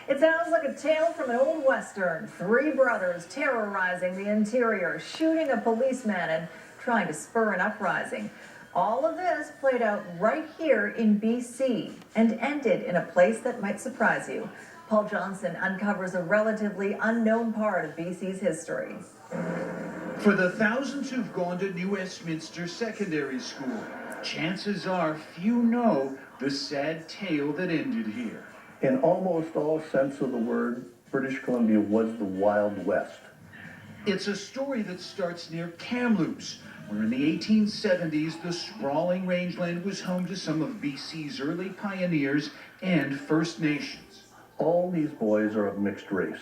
It sounds like a tale from an old western. Three brothers terrorizing the interior, shooting a policeman and trying to spur an uprising. All of this played out right here in BC and ended in a place that might surprise you. Paul Johnson uncovers a relatively unknown part of BC's history. For the thousands who've gone to New Westminster Secondary School, chances are few know the sad tale that ended here. In almost all sense of the word, British Columbia was the Wild West. It's a story that starts near Kamloops, where in the 1870s the sprawling rangeland was home to some of BC's early pioneers and First Nations. All these boys are of mixed race.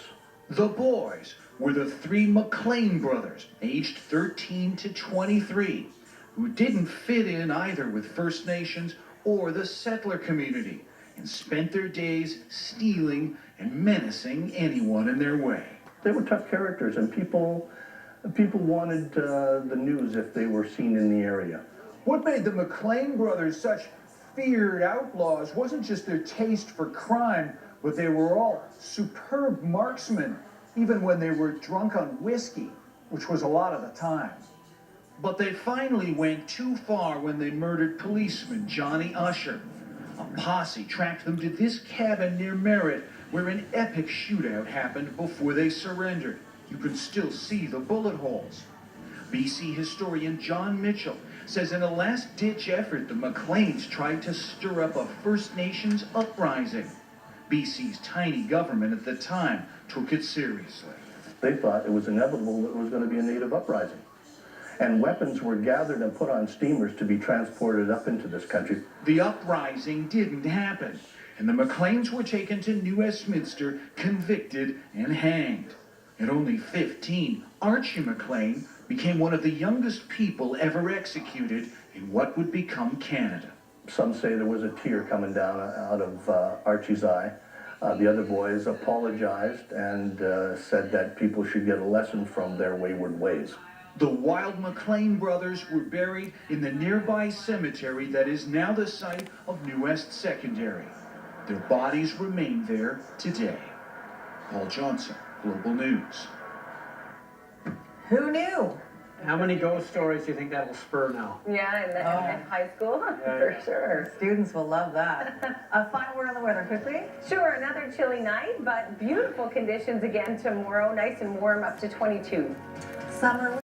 The boys were the three McLean brothers, aged 13 to 23, who didn't fit in either with First Nations or the settler community, and spent their days stealing and menacing anyone in their way. They were tough characters, and people wanted the news if they were seen in the area. What made the McLean brothers such feared outlaws wasn't just their taste for crime, but they were all superb marksmen, even when they were drunk on whiskey, which was a lot of the time. But they finally went too far when they murdered Policeman Johnny Usher. A posse tracked them to this cabin near Merritt, where an epic shootout happened before they surrendered. You can still see the bullet holes. BC historian John Mitchell says in a last-ditch effort, the McLeans tried to stir up a First Nations uprising. BC's tiny government at the time took it seriously. They thought it was inevitable that there was going to be a native uprising. And weapons were gathered and put on steamers to be transported up into this country. The uprising didn't happen, and the McLeans were taken to New Westminster, convicted and hanged. At only 15, Archie McLean became one of the youngest people ever executed in what would become Canada. Some say there was a tear coming down out of Archie's eye. The other boys apologized and said that people should get a lesson from their wayward ways. The Wild McLean brothers were buried in the nearby cemetery that is now the site of New West Secondary. Their bodies remain there today. Paul Johnson, Global News. Who knew? How many ghost stories do you think that'll spur now? Yeah, in high school, for sure. Students will love that. A final word on the weather quickly. Sure, another chilly night, but beautiful conditions again tomorrow. Nice and warm, up to 22. Summer